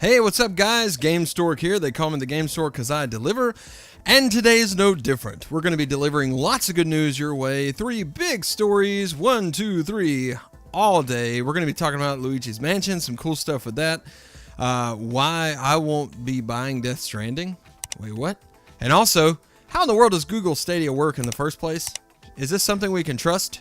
Hey, what's up guys? Gamestork here. They call me the Gamestork because I deliver. And today is no different. We're going to be delivering lots of good news your way. 3 big stories, 1, 2, 3, all day. We're going to be talking about Luigi's Mansion, some cool stuff with that. Why I won't be buying Death Stranding. Wait, what? And also, how in the world does Google Stadia work in the first place? Is this something we can trust?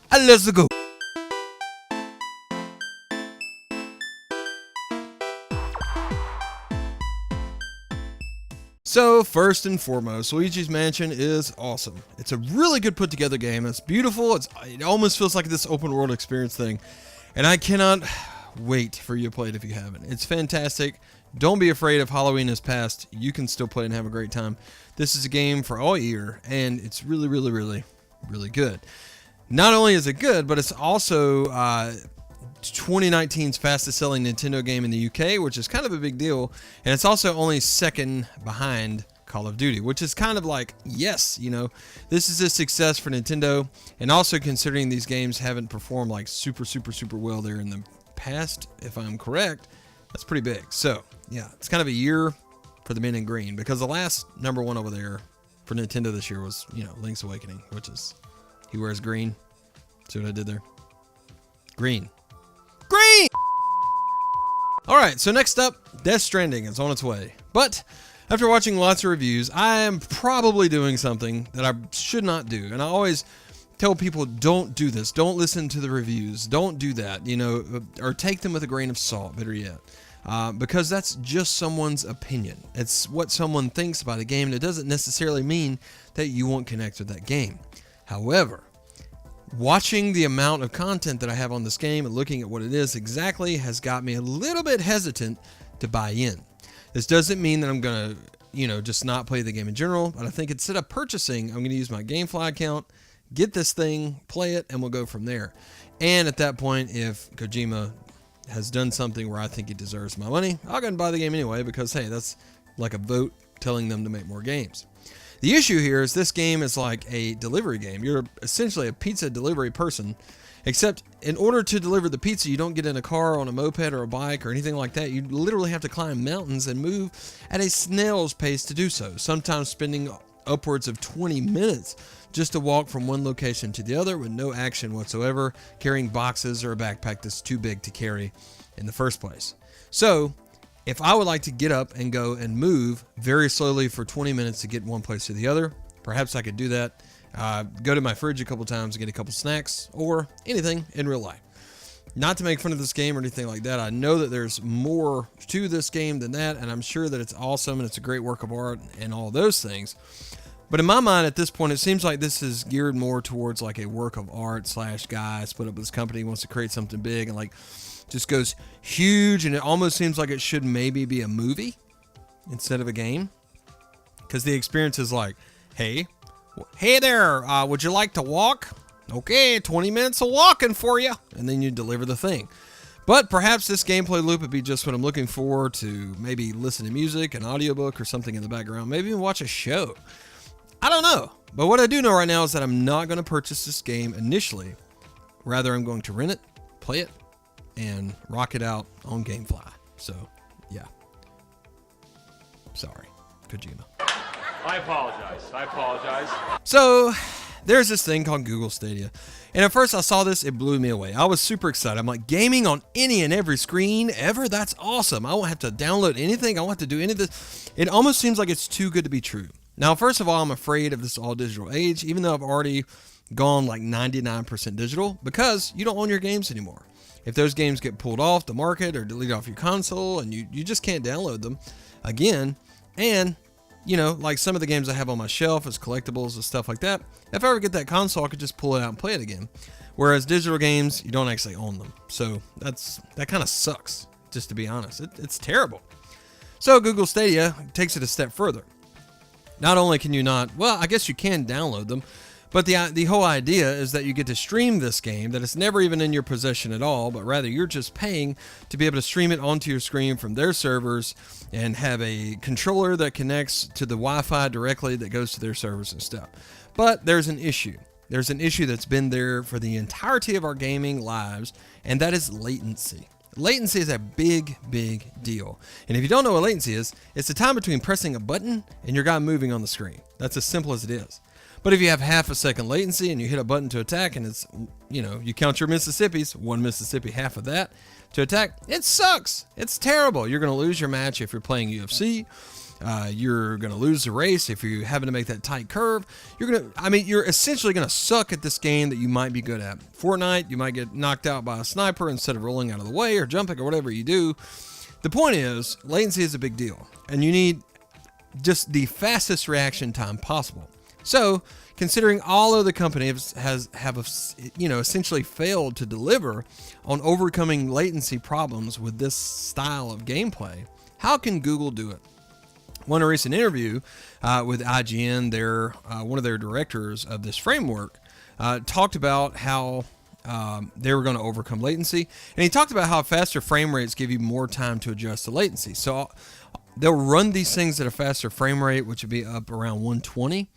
Let's go. So first and foremost, Luigi's Mansion is awesome. It's a really good put together game. It's beautiful. It almost feels like this open world experience thing. And I cannot wait for you to play it if you haven't. It's fantastic. Don't be afraid if Halloween is past. You can still play and have a great time. This is a game for all year, and it's really, really, really, really good. Not only is it good, but it's also 2019's fastest selling Nintendo game in the UK, which is kind of a big deal. And it's also only second behind Call of Duty, which is kind of like, yes, you know, this is a success for Nintendo. And also considering these games haven't performed like super well there in the past, if I'm correct, that's pretty big. So yeah, it's kind of a year for the men in green, because the last number one over there for Nintendo this year was, you know, Link's Awakening, which is, he wears green. See what I did there? Green. Alright, so next up, Death Stranding is on its way. But after watching lots of reviews, I am probably doing something that I should not do. And I always tell people, don't do this. Don't listen to the reviews. Don't do that, you know, or take them with a grain of salt, better yet. Because that's just someone's opinion. It's what someone thinks about a game, and it doesn't necessarily mean that you won't connect with that game. However, watching the amount of content that I have on this game and looking at what it is exactly has got me a little bit hesitant to buy in. This doesn't mean that I'm going to, you know, just not play the game in general, but I think instead of purchasing, I'm going to use my GameFly account, get this thing, play it, and we'll go from there. And at that point, if Kojima has done something where I think he deserves my money, I'll go and buy the game anyway, because hey, that's like a vote telling them to make more games. The issue here is this game is like a delivery game. You're essentially a pizza delivery person, except in order to deliver the pizza, you don't get in a car, on a moped, or a bike, or anything like that. You literally have to climb mountains and move at a snail's pace to do so, sometimes spending upwards of 20 minutes just to walk from one location to the other with no action whatsoever, carrying boxes or a backpack that's too big to carry in the first place. So if I would like to get up and go and move very slowly for 20 minutes to get one place to the other, perhaps I could do that. Go to my fridge a couple times and get a couple snacks or anything in real life. Not to make fun of this game or anything like that. I know that there's more to this game than that, and I'm sure that it's awesome and it's a great work of art and all those things. But in my mind at this point, it seems like this is geared more towards like a work of art / guy split up with this company, wants to create something big and like just goes huge, and it almost seems like it should maybe be a movie instead of a game, because the experience is like, hey there, would you like to walk? Okay, 20 minutes of walking for you, and then you deliver the thing. But perhaps this gameplay loop would be just what I'm looking for, to maybe listen to music, an audiobook, or something in the background, maybe even watch a show. I don't know, but what I do know right now is that I'm not going to purchase this game initially. Rather, I'm going to rent it, play it, and rock it out on GameFly. So, yeah. Sorry, Kojima. I apologize. So, there's this thing called Google Stadia. And at first I saw this, it blew me away. I was super excited. I'm like, gaming on any and every screen ever? That's awesome. I won't have to download anything. I won't have to do any of this. It almost seems like it's too good to be true. Now, first of all, I'm afraid of this all digital age, even though I've already gone like 99% digital, because you don't own your games anymore. If those games get pulled off the market or deleted off your console, and you just can't download them again, and you know, like some of the games I have on my shelf as collectibles and stuff like that, if I ever get that console, I could just pull it out and play it again. Whereas digital games, you don't actually own them. So that kind of sucks, just to be honest. It's terrible. So Google Stadia takes it a step further. Not only can you not, well, I guess you can download them, but the whole idea is that you get to stream this game, that it's never even in your possession at all, but rather you're just paying to be able to stream it onto your screen from their servers and have a controller that connects to the Wi-Fi directly that goes to their servers and stuff. But there's an issue. There's an issue that's been there for the entirety of our gaming lives, and that is latency. Latency is a big, big deal. And if you don't know what latency is, it's the time between pressing a button and your guy moving on the screen. That's as simple as it is. But if you have half a second latency and you hit a button to attack and it's, you count your Mississippis, one Mississippi, half of that to attack, it sucks. It's terrible. You're going to lose your match if you're playing UFC. You're going to lose the race if you're having to make that tight curve. You're essentially going to suck at this game that you might be good at. Fortnite, you might get knocked out by a sniper instead of rolling out of the way or jumping or whatever you do. The point is, latency is a big deal, and you need just the fastest reaction time possible. So, considering all of the companies have essentially failed to deliver on overcoming latency problems with this style of gameplay, how can Google do it? In a recent interview with IGN, one of their directors of this framework talked about how they were going to overcome latency, and he talked about how faster frame rates give you more time to adjust the latency. So they'll run these things at a faster frame rate, which would be up around 120,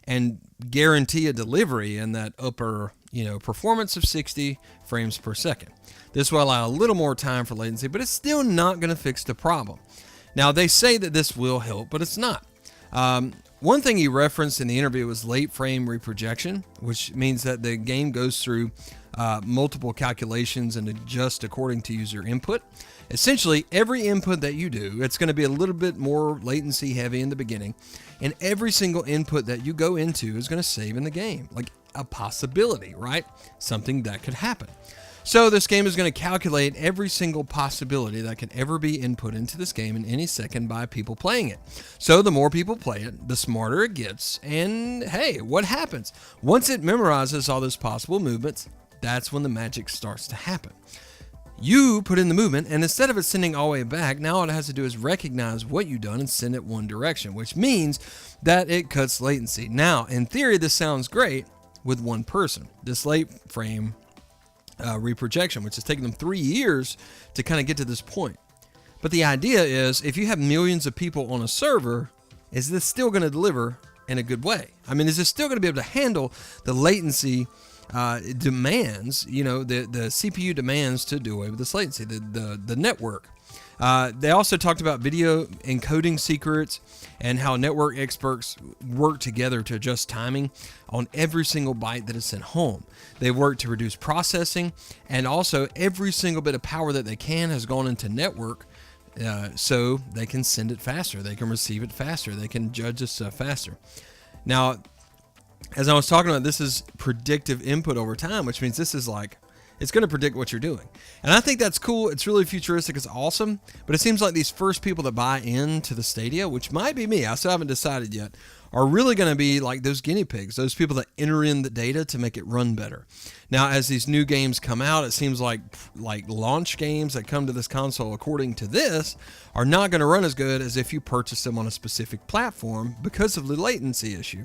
and guarantee a delivery in that upper performance of 60 frames per second. This will allow a little more time for latency, but it's still not going to fix the problem. Now, they say that this will help, but it's not. One thing he referenced in the interview was late frame reprojection, which means that the game goes through multiple calculations and adjusts according to user input. Essentially, every input that you do, it's going to be a little bit more latency heavy in the beginning, and every single input that you go into is going to save in the game, like a possibility, right? Something that could happen. So this game is going to calculate every single possibility that can ever be input into this game in any second by people playing it. So the more people play it, the smarter it gets. And hey, what happens? Once it memorizes all those possible movements, that's when the magic starts to happen. You put in the movement, and instead of it sending all the way back, now all it has to do is recognize what you've done and send it one direction, which means that it cuts latency. Now, in theory, this sounds great with one person. This late frame reprojection, which has taken them 3 years to kind of get to this point. But the idea is, if you have millions of people on a server, is this still going to deliver in a good way? I mean, is it still going to be able to handle the latency demands, the CPU demands to do away with this latency, the network? They also talked about video encoding secrets and how network experts work together to adjust timing on every single byte that is sent home. They work to reduce processing, and also every single bit of power that they can has gone into network so they can send it faster, they can receive it faster, they can judge this stuff faster. Now, as I was talking about, this is predictive input over time, which means this is like, it's going to predict what you're doing. And I think that's cool. It's really futuristic. It's awesome. But it seems like these first people that buy into the Stadia, which might be me, I still haven't decided yet, are really going to be like those guinea pigs, those people that enter in the data to make it run better. Now, as these new games come out, it seems like launch games that come to this console, according to this, are not going to run as good as if you purchase them on a specific platform because of the latency issue.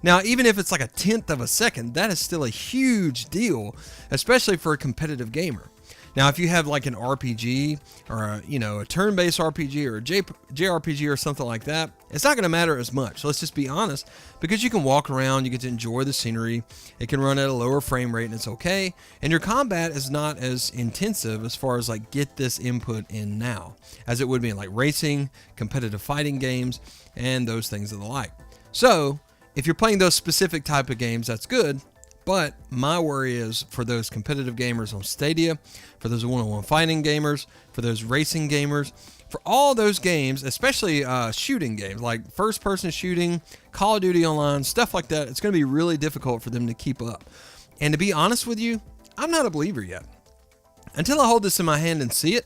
Now, even if it's like a tenth of a second, that is still a huge deal, especially for a competitive gamer. Now, if you have like an RPG or a turn-based RPG or a JRPG or something like that, it's not going to matter as much. Let's just be honest, because you can walk around, you get to enjoy the scenery, it can run at a lower frame rate and it's okay, and your combat is not as intensive as far as like get this input in now, as it would be in like racing, competitive fighting games, and those things of the like. So, if you're playing those specific type of games, that's good. But my worry is for those competitive gamers on Stadia, for those one-on-one fighting gamers, for those racing gamers, for all those games, especially shooting games like first-person shooting, Call of Duty Online, stuff like that, it's going to be really difficult for them to keep up. And to be honest with you, I'm not a believer yet. Until I hold this in my hand and see it,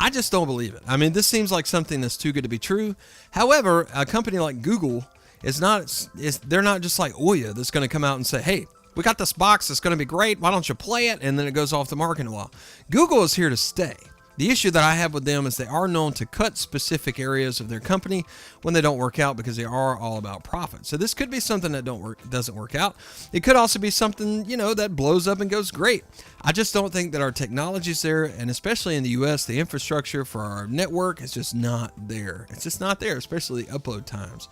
I just don't believe it. I mean, this seems like something that's too good to be true. However, a company like Google they're not just like Ouya that's going to come out and say, hey, we got this box that's going to be great, why don't you play it? And then it goes off the market in a while. Google is here to stay. The issue that I have with them is they are known to cut specific areas of their company when they don't work out because they are all about profit. So this could be something that doesn't work out. It could also be something, that blows up and goes great. I just don't think that our technology is there, and especially in the US, the infrastructure for our network is just not there. It's just not there, especially upload times.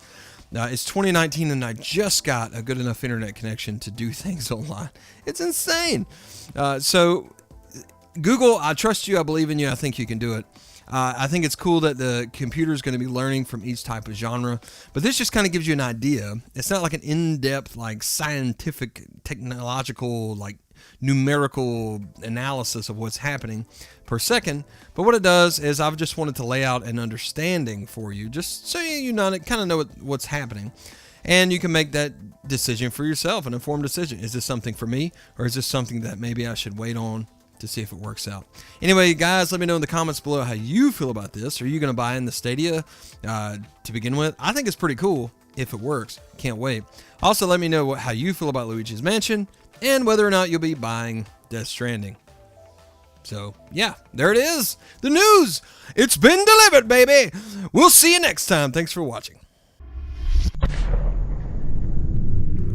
Now, it's 2019 and I just got a good enough internet connection to do things online. It's insane. So Google, I trust you. I believe in you. I think you can do it. I think it's cool that the computer is going to be learning from each type of genre, but this just kind of gives you an idea. It's not like an in-depth, like scientific, technological, like numerical analysis of what's happening per second. But what it does is I've just wanted to lay out an understanding for you, just so you kind of know what's happening. And you can make that decision for yourself, an informed decision. Is this something for me, or is this something that maybe I should wait on to see if it works out? Anyway, guys, let me know in the comments below how you feel about this. Are you going to buy in the Stadia to begin with? I think it's pretty cool if it works. Can't wait. Also, let me know how you feel about Luigi's Mansion and whether or not you'll be buying Death Stranding. So, yeah, there it is. The news. It's been delivered, baby. We'll see you next time. Thanks for watching.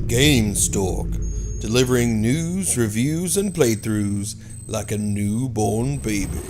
Gamestork, delivering news, reviews, and playthroughs like a newborn baby.